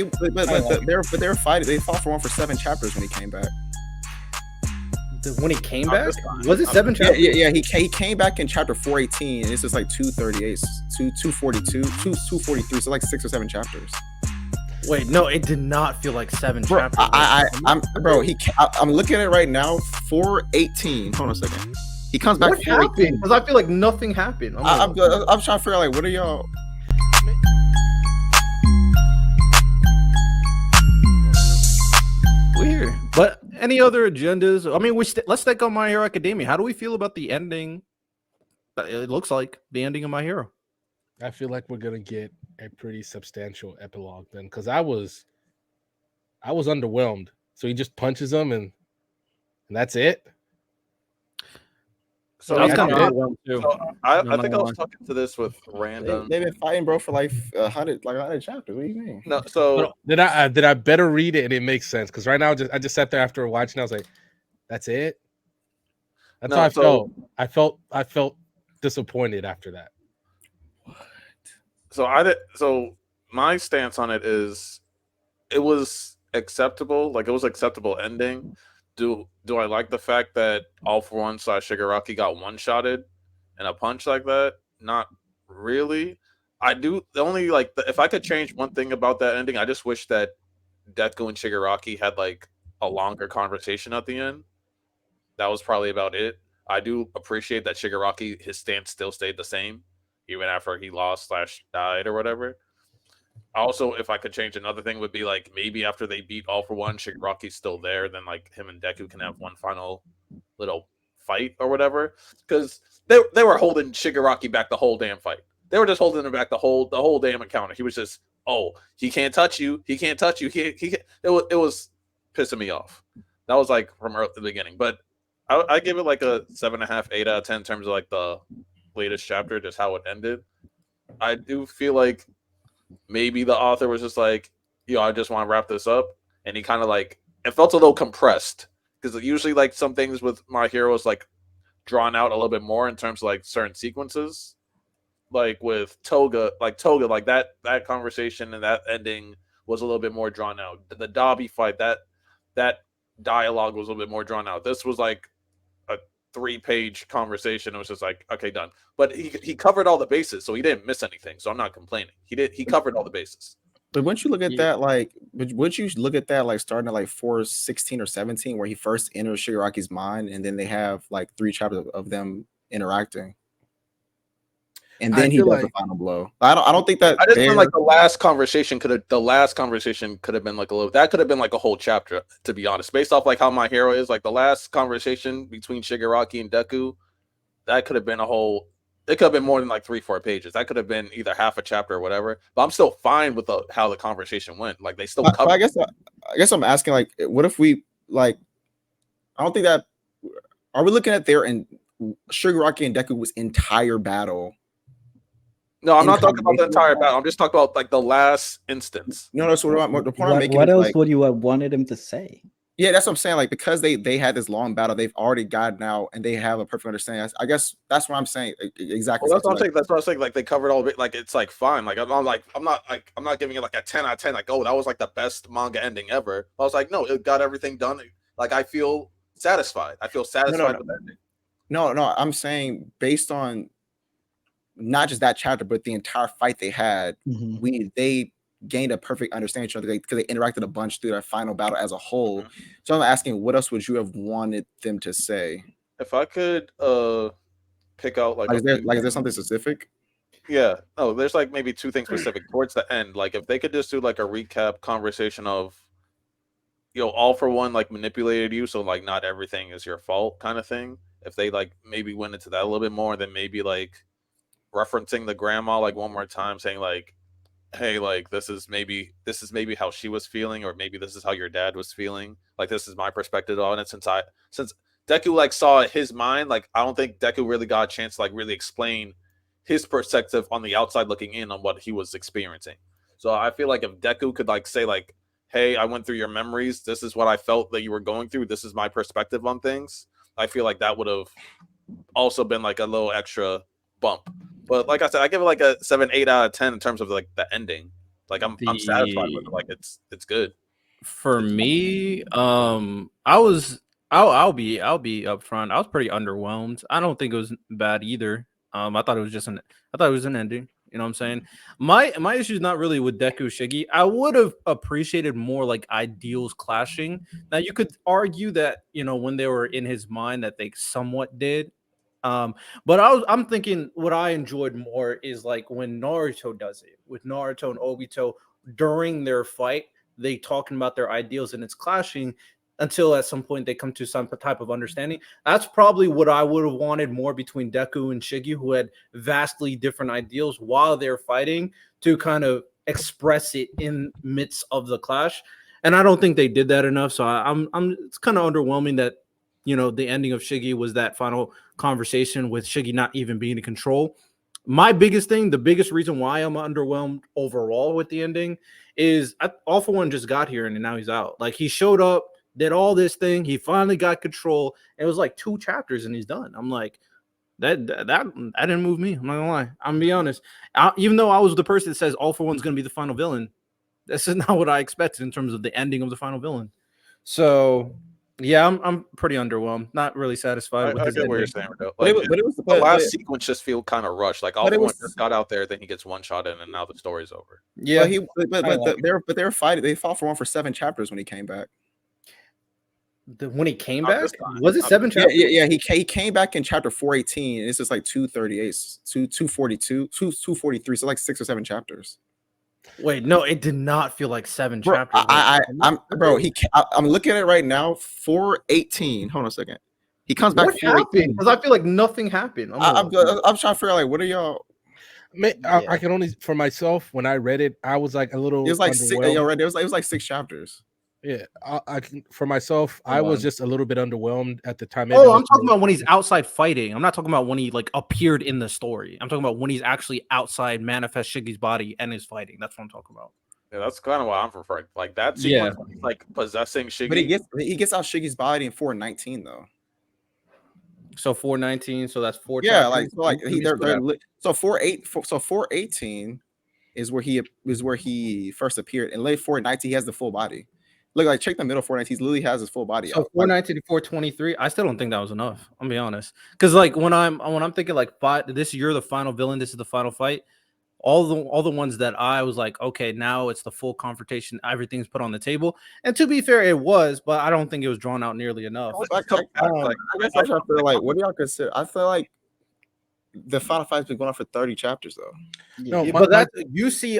They were fighting. They fought for 7 chapters when he came back. When he came back, was it 7 chapters? Yeah. He came back in chapter 418, and this is like 238, 242, 243. So like 6 or 7 chapters. Wait, no, it did not feel like 7 chapters. I'm looking at it right now. 418. Hold on a second. He comes back. What happened? Because I feel like nothing happened. I'm trying to figure out like what are y'all. Weird. But any other agendas? I mean, let's take on My Hero Academia. How do we feel about the ending? It looks like the ending of My Hero. I feel like we're gonna get a pretty substantial epilogue then, because I was underwhelmed. So he just punches him and that's it. So I think I was talking to this with random. They've been fighting, bro, for like 100 chapters. What do you mean? No, so did I better read it and it makes sense? Because right now I just sat there after watching. I was like, that's it. That's how I felt. I felt disappointed after that. So my stance on it is, it was acceptable. Like, it was acceptable ending. Do I like the fact that All For One / Shigaraki got one-shotted in a punch like that? Not really. I do. The only if I could change one thing about that ending, I just wish that Deku and Shigaraki had like a longer conversation at the end. That was probably about it. I do appreciate that Shigaraki, his stance still stayed the same even after he lost / died or whatever. Also, if I could change another thing, would be like maybe after they beat All For One, Shigaraki's still there, then like him and Deku can have one final little fight or whatever. Because they were holding Shigaraki back the whole damn fight. They were just holding him back the whole damn encounter. He was just, oh, he can't touch you. He can't touch you. He can't. It was pissing me off. That was like from the beginning. But I give it like a 7.5, 8 out of 10 in terms of like the latest chapter, just how it ended. I do feel like maybe the author was just like, I just want to wrap this up. And he kind of like, it felt a little compressed. Because usually like some things with My Hero is like drawn out a little bit more in terms of like certain sequences. Like with Toga, like that conversation and that ending was a little bit more drawn out. The Dobby fight, that dialogue was a little bit more drawn out. This was like a 3-page conversation. It was just like, okay, done. But he covered all the bases, so he didn't miss anything. So I'm not complaining. He covered all the bases. But once you look at that, like, would you look at that like starting at like 416 or 17, where he first enters Shigaraki's mind, and then they have like 3 chapters of them interacting, and then he does the final blow. I don't think that. I just feel like the last conversation could have been like a little. That could have been like a whole chapter, to be honest. Based off like how My Hero is, like the last conversation between Shigaraki and Deku, that could have been a whole. It could have been more than like 3-4 pages. That could have been either half a chapter or whatever. But I'm still fine with how the conversation went. Like they still covered. I guess I'm asking, like, what if we like? I don't think that. Are we looking at Shigaraki and Deku's entire battle? No, I'm not talking about the entire battle. I'm just talking about like the last instance. No, that's what the point I'm making. What else would you have wanted him to say? Yeah, that's what I'm saying. Like, because they had this long battle, they've already gotten out and they have a perfect understanding. I guess that's what I'm saying. Exactly. Well, that's what I'm saying. That's what I'm saying. Like they covered all of it. Like it's like fine. Like I'm not giving it like a 10 out of 10. Like, oh, that was like the best manga ending ever. I was like, no, it got everything done. Like I feel satisfied. I feel satisfied with that ending. No, I'm saying based on not just that chapter, but the entire fight they had, they gained a perfect understanding because they interacted a bunch through their final battle as a whole. So I'm asking, what else would you have wanted them to say? If I could pick out is there something specific? Yeah. No, there's like maybe 2 things specific towards the end. Like if they could just do like a recap conversation of, All For One like manipulated you, so like not everything is your fault kind of thing. If they like maybe went into that a little bit more, then maybe like referencing the grandma like one more time, saying like, hey, like this is maybe how she was feeling, or maybe this is how your dad was feeling. Like this is my perspective on it. Since Deku like saw his mind, like I don't think Deku really got a chance to like really explain his perspective on the outside looking in on what he was experiencing. So I feel like if Deku could like say like, hey, I went through your memories, this is what I felt that you were going through, this is my perspective on things, I feel like that would have also been like a little extra bump. But like I said, I give it like a 7, 8 out of 10 in terms of like the ending. Like I'm satisfied with it. Like it's good. For me, I'll be upfront. I was pretty underwhelmed. I don't think it was bad either. I thought it was an ending. You know what I'm saying? My issue is not really with Deku Shigi. I would have appreciated more like ideals clashing. Now you could argue that, you know, when they were in his mind that they somewhat did. But I'm thinking what I enjoyed more is like when Naruto does it with Naruto and Obito during their fight, they talking about their ideals and it's clashing until at some point they come to some type of understanding. That's probably what I would have wanted more between Deku and Shigi, who had vastly different ideals while they're fighting to kind of express it in midst of the clash. And I don't think they did that enough. So I'm it's kind of underwhelming that, you know, the ending of Shigi was that final conversation with Shigi not even being in control. My biggest thing, the biggest reason why I'm underwhelmed overall with the ending is All For One just got here and now he's out. Like he showed up, did all this thing, he finally got control. It was like 2 chapters and he's done. I'm like, that didn't move me. I'm not gonna lie. I'm gonna be honest. Even though I was the person that says All For One's gonna be the final villain, this is not what I expected in terms of the ending of the final villain. So yeah, I'm pretty underwhelmed. Not really satisfied with I his get what you're ending. saying, though. Like, but it was the last sequence just feel kind of rushed. Like All For One just got out there, then he gets one shot in, and now the story's over. Yeah, they were fighting. They fought for 1 for 7 chapters when he came back. When he came Not back, this time. was it 7 chapters? Yeah. He came back in chapter 418. And this is like 238, 242, 243. So like 6 or 7 chapters. Wait, no, it did not feel like 7 Bro, chapters. I'm looking at it right now. 418. Hold on a second. He comes back. What happened? Because I feel like nothing happened. I'm trying to figure out like what are y'all. I can only for myself when I read it, I was like a little. It was like 6, it was like 6 chapters. Yeah, I can for myself. I was just a little bit underwhelmed at the time. Oh, I'm talking about when he's outside fighting. I'm not talking about when he like appeared in the story. I'm talking about when he's actually outside manifest Shigi's body and is fighting. That's what I'm talking about. Yeah, that's kind of what I'm referring. Like that sequence, when he's like possessing Shigi. But he gets out Shigi's body in 419 though. So 419. So that's 4. Yeah, so 418 is where he first appeared. In late 419, he has the full body. Look, like check the middle 419. He literally has his full body. So 419 to 423. I still don't think that was enough. I'm be honest, because like when I'm thinking like you're the final villain. This is the final fight. All the ones that I was like, okay, now it's the full confrontation. Everything's put on the table. And to be fair, it was, but I don't think it was drawn out nearly enough. I feel like what do y'all consider? I feel like the final fight's been going on for 30 chapters though. No, but that you see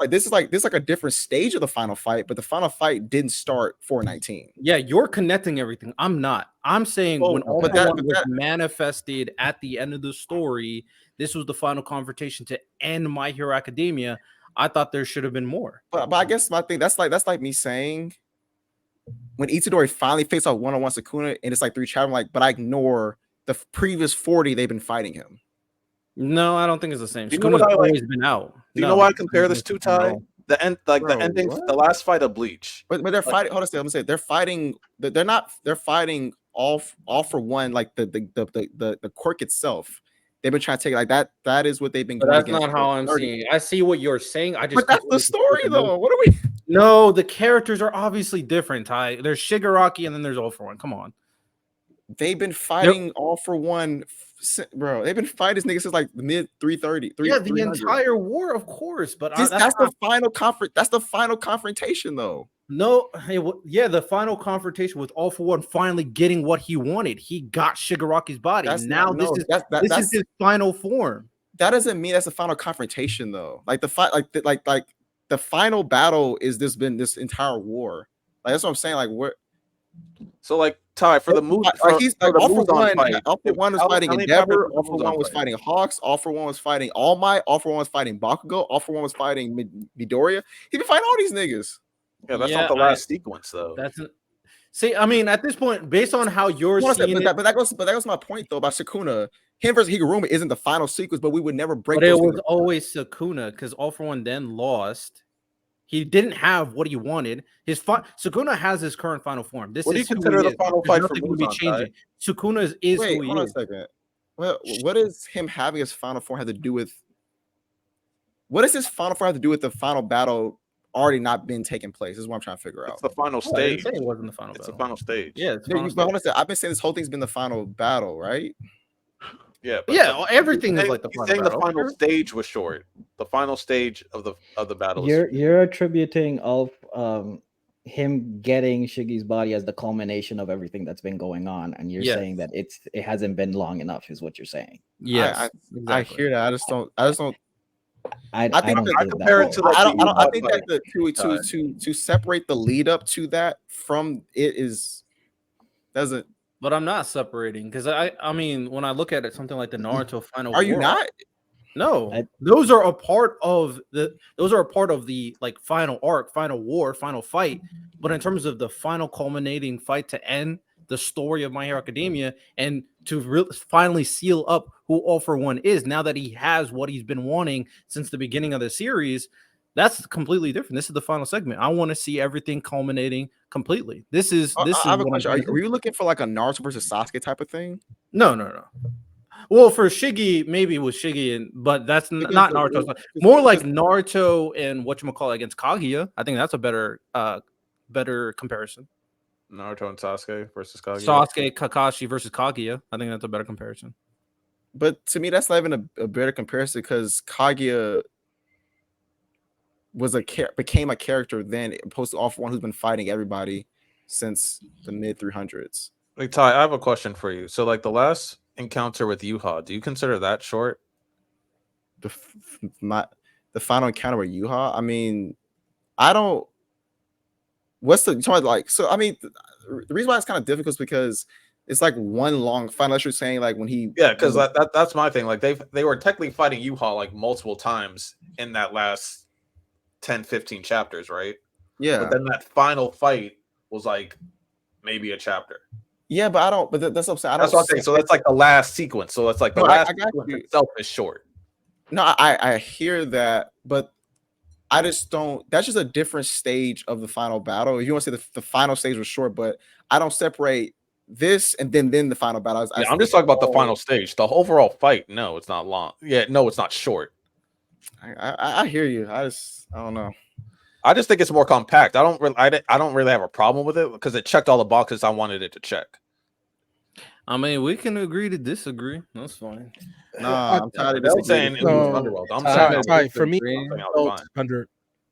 this is like a different stage of the final fight, but the final fight didn't start 419. Yeah, you're connecting everything. I'm not. I'm saying when all that was manifested at the end of the story, this was the final confrontation to end My Hero Academia. I thought there should have been more. But I guess my thing that's like me saying when Itadori finally faced off one-on-one Sukuna and it's like 3 chapters, I'm like, but I ignore the previous 40 they've been fighting him. No, I don't think it's the same. Sukuna's always been out. Do you know why I compare this to Ty? The end, like the ending, the last fight of Bleach. But they're fighting. Hold on, let me say they're fighting. They're fighting all for one. Like the quirk itself. They've been trying to take it like that. That is what they've been. But that's not how I'm seeing it. I see what you're saying. But that's the story, though. What are we? No, the characters are obviously different. Ty, there's Shigaraki, and then there's All For One. Come on. They've been fighting All For One, bro. They've been fighting this nigga since like the mid 330. Yeah, the entire war, of course. But that's the final confront. That's the final confrontation, though. No, the final confrontation with All For One finally getting what he wanted. He got Shigaraki's body. This is his final form. That doesn't mean that's the final confrontation, though. Like the fight, like the final battle is this entire war. Like that's what I'm saying. Like what? So like Ty for the move, All For One was fighting Endeavor. All For One was fighting Hawks. All For One was fighting All Might. All For One was fighting Bakugo. All For One was fighting Midoriya. He been fighting all these niggas. Yeah, that's not the last sequence though. See, I mean, at this point, based on how you're seeing it, but that goes my point though about Sukuna. Him versus Higuruma isn't the final sequence, but we would never break. But it was always Sukuna because All For One then lost. He didn't have what he wanted. Sukuna has his current final form. This is consider the final fight for be changing. Sukuna is wait, who he hold on is. a second. Well, what does him having his final form have to do with What does this final fight have to do with the final battle already not been taking place? This is what I'm trying to figure out. It's the final Oh, I didn't stage. say it wasn't the final It's battle. the final stage. Yeah, it's Yeah, final but stage. honestly, I've been saying this whole thing's been the final battle, right? Yeah, Yeah, everything is like the he's final saying battle. the final stage was short. The final stage of the battle. You're attributing of him getting Shiggy's body as the culmination of everything that's been going on, and you're Yes. saying that it hasn't been long enough, is what you're saying. Yes, I exactly. hear that. I just don't. I think don't I think compare that it to way. like I think that to separate the lead up to that from it doesn't. But I'm not separating because I mean when I look at it, something like the Naruto final. Are you war, not? No, those are a part of the like final arc, final war, final fight. But in terms of the final culminating fight to end the story of My Hero Academia and to finally seal up who All for One is, now that he has what he's been wanting since the beginning of the series, that's completely different. This is the final segment. I want to see everything culminating completely. This is I have a what question. I'm trying to Were do. you looking for like a Naruto versus Sasuke type of thing? No. Well, for Shiggy, maybe with Shiggy, but that's not Naruto. More like Naruto and whatchamacallit against Kaguya. I think that's a better comparison. Naruto and Sasuke versus Kaguya. Sasuke, Kakashi versus Kaguya. I think that's a better comparison. But to me, that's not even a better comparison because Kaguya became a character then, opposed to All for One, who's been fighting everybody since the mid 300s. Like Ty, I have a question for you. So, like the last encounter with Yuha, do you consider that short? The final encounter with Yuha. I mean, I don't. What's the like? So I mean, the reason why it's kind of difficult is because it's like one long fight. Unless you're saying like when he. Yeah, because that's my thing. Like they were technically fighting Yuha like multiple times in that last 10, 15 chapters, right? Yeah. But then that final fight was like maybe a chapter. Yeah, but I don't. But that's what I'm saying. That's what I'm saying. So that's like the last sequence. So that's like the last sequence itself is short. No, I hear that, but I just don't. That's just a different stage of the final battle. If you want to say the final stage was short, but I don't separate this and then the final battle. Yeah, I'm just talking about the final stage. The overall fight, no, it's not long. Yeah, no, it's not short. I hear you. I don't know. I just think it's more compact. I don't really have a problem with it because it checked all the boxes I wanted it to check. I mean, we can agree to disagree. That's fine. Nah, I'm tired of saying it was underwhelmed. I'm sorry. For me,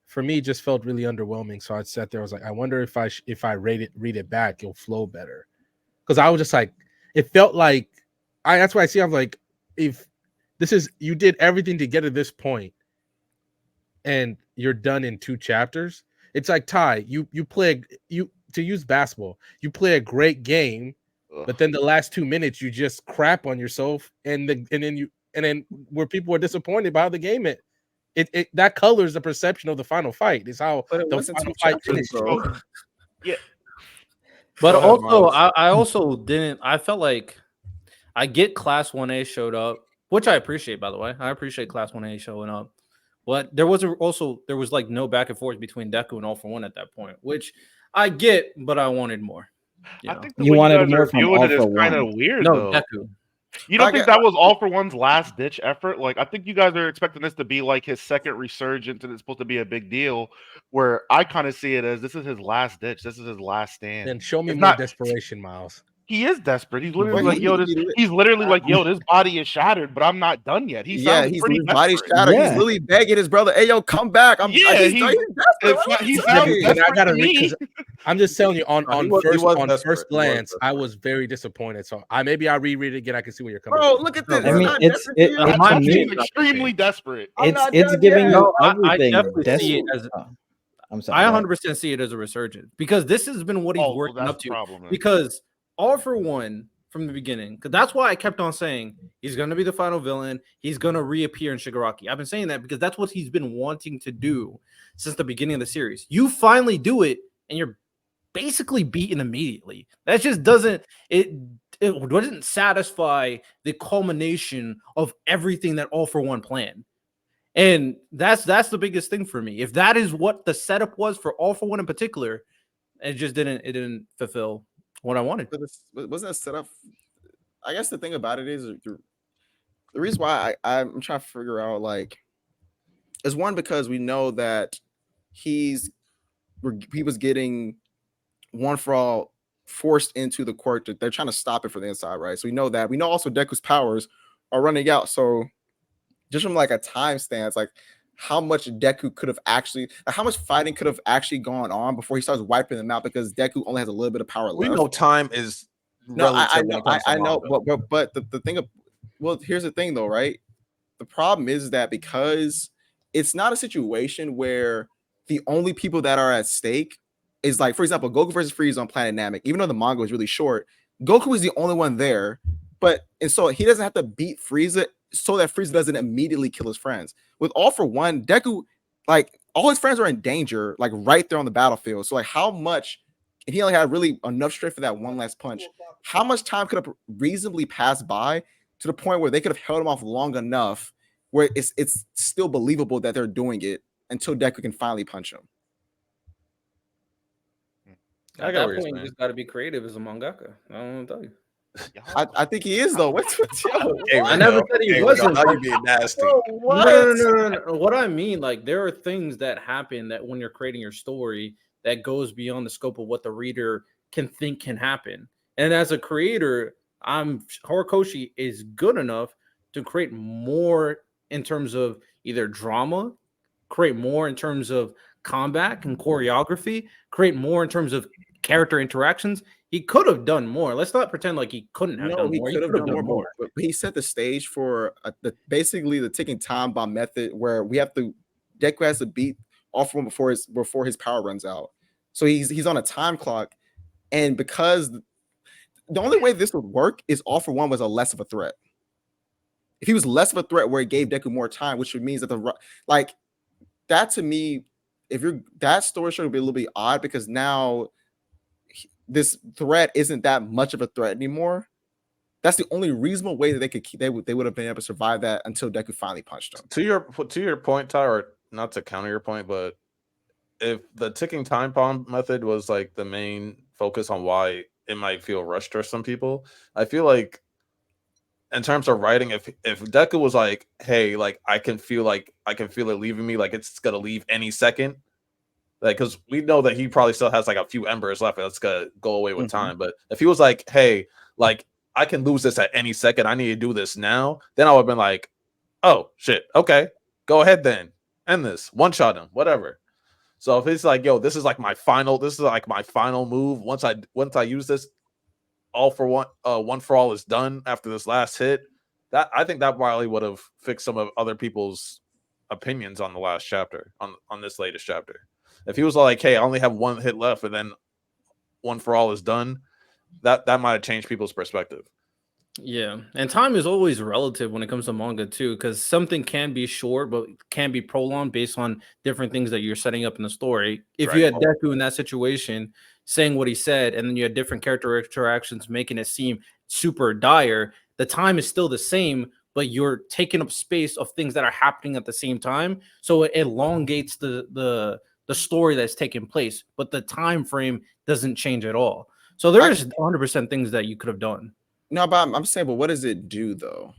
for me, just felt really underwhelming. So I sat there. I was like, I wonder if I read it back, it'll flow better. Because I was just like, it felt like that's why I see. I'm like, if this is you did everything to get to this point, and you're done in 2 chapters. It's like Ty, you to use basketball, you play a great game, but then the last 2 minutes you just crap on yourself, and then where people are disappointed by how the game it that colors the perception of the final fight. Is how the final fight finished. Yeah. But also, I also didn't. I felt like I get Class 1A showed up, which I appreciate, by the way. I appreciate Class 1A showing up. But there was like no back and forth between Deku and All for One at that point, which I get, but I wanted more. I think you wanted more from All for One. Kind of weird, no, though. Deku. You don't think that was All for One's last ditch effort? Like, I think you guys are expecting this to be like his second resurgence, and it's supposed to be a big deal. Where I kind of see it as this is his last ditch. This is his last stand. Then show me more desperation, Miles. He is desperate. He's literally like, yo, this body is shattered, but I'm not done yet. He's pretty body shattered. Yeah. He's literally begging his brother, "Hey, yo, come back." He's desperate. I gotta read because I'm just telling you on first glance, I was very disappointed. So I reread it again. I can see where you're coming from. Bro, look at this. I mean, it's extremely desperate. It's giving you everything. I definitely see it as. I'm sorry. I 100% see it as a resurgence because this has been what he's working up to. Because All for One from the beginning, because that's why I kept on saying he's going to be the final villain. He's going to reappear in Shigaraki. I've been saying that because that's what he's been wanting to do since the beginning of the series. You finally do it, and you're basically beaten immediately. That just doesn't satisfy the culmination of everything that All for One planned. And that's the biggest thing for me. If that is what the setup was for All for One in particular, it just didn't fulfill what I wanted. But wasn't that set up? I guess the thing about it is the reason why I'm trying to figure out, like, is one because we know that he was getting One for All forced into the court. They're trying to stop it from the inside, right? So we know that. We know also Deku's powers are running out. So just from like a time stance, like how much Deku could have actually, like how much fighting could have actually gone on before he starts wiping them out, because Deku only has a little bit of power We left. know time is relative when it comes to I know, manga. but the thing of, well, here's the thing though, right? The problem is that because it's not a situation where the only people that are at stake is like, for example, Goku versus Frieza on Planet Namek. Even though the manga was really short, Goku is the only one there, and so he doesn't have to beat Frieza so that Frieza doesn't immediately kill his friends. With All for One, Deku, like all his friends are in danger, like right there on the battlefield. So like, how much? If he only had really enough strength for that one last punch, how much time could have reasonably passed by to the point where they could have held him off long enough where it's still believable that they're doing it until Deku can finally punch him? At that point, you just got to be creative as a mangaka. I don't want to tell you. I think he is though. I never said he wasn't. Now you being nasty. No. What I mean, like, there are things that happen that when you're creating your story that goes beyond the scope of what the reader can think can happen. And as a creator, Horikoshi is good enough to create more in terms of either drama, create more in terms of combat and choreography, create more in terms of character interactions. He could have done more. Let's not pretend like he couldn't have done more. He could have done more. But he set the stage for basically the ticking time bomb method, where Deku has to beat All for One before his power runs out. So he's on a time clock, and because the only way this would work is All for One was a less of a threat. If he was less of a threat, where it gave Deku more time, which means that that to me, that story should be a little bit odd, because now this threat isn't that much of a threat anymore. That's the only reasonable way that they would have been able to survive that until Deku finally punched him. To your point, Ty, or not to counter your point, but if the ticking time bomb method was like the main focus on why it might feel rushed for some people, I feel like in terms of writing, if Deku was like, hey, like I can feel it leaving me, like it's gonna leave any second. Like, because we know that he probably still has like a few embers left, and it's gonna go away with time. But if he was like, "Hey, like I can lose this at any second. I need to do this now," then I would have been like, "Oh shit, okay, go ahead then, end this, one shot him, whatever." So if it's like, "Yo, this is like my final move. Once I use this, All for One, One for All is done after this last hit." That I think that probably would have fixed some of other people's opinions on the last chapter, on this latest chapter. If he was like, "Hey, I only have one hit left, and then One for All is done," that might have changed people's perspective. Yeah, and time is always relative when it comes to manga too, because something can be short but can be prolonged based on different things that you're setting up in the story. If you had Deku in that situation saying what he said, and then you had different character interactions making it seem super dire, the time is still the same, but you're taking up space of things that are happening at the same time, so it elongates the story that's taking place, but the time frame doesn't change at all. So there's 100% things that you could have done. No, but I'm saying, but what does it do though?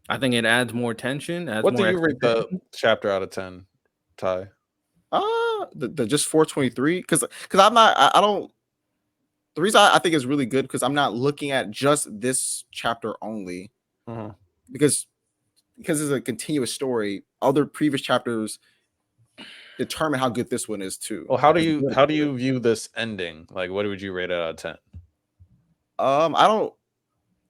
I think it adds more tension. What do you rate the chapter out of 10, Ty? The just 423, because I'm not. I don't. The reason I think it's really good, because I'm not looking at just this chapter only, because it's a continuous story. Other previous chapters determine how good this one is too. Well, how do you view this ending? Like, what would you rate it out of 10? I don't.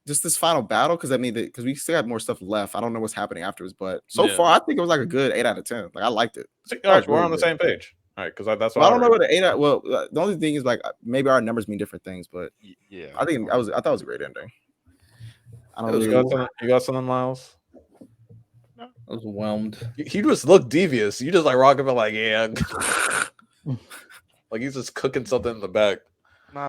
Just this final battle, because I mean, because we still have more stuff left. I don't know what's happening afterwards, but so far I think it was like a good 8 out of 10. Like, I liked it. All right, we're on the same page. All right, because that's what I don't know what the 8 out. Well, the only thing is, like, maybe our numbers mean different things, but yeah, I thought it was a great ending. I don't really. You got something, Miles? I was whelmed. He just looked devious. You just like rocking, but like, yeah, like he's just cooking something in the back.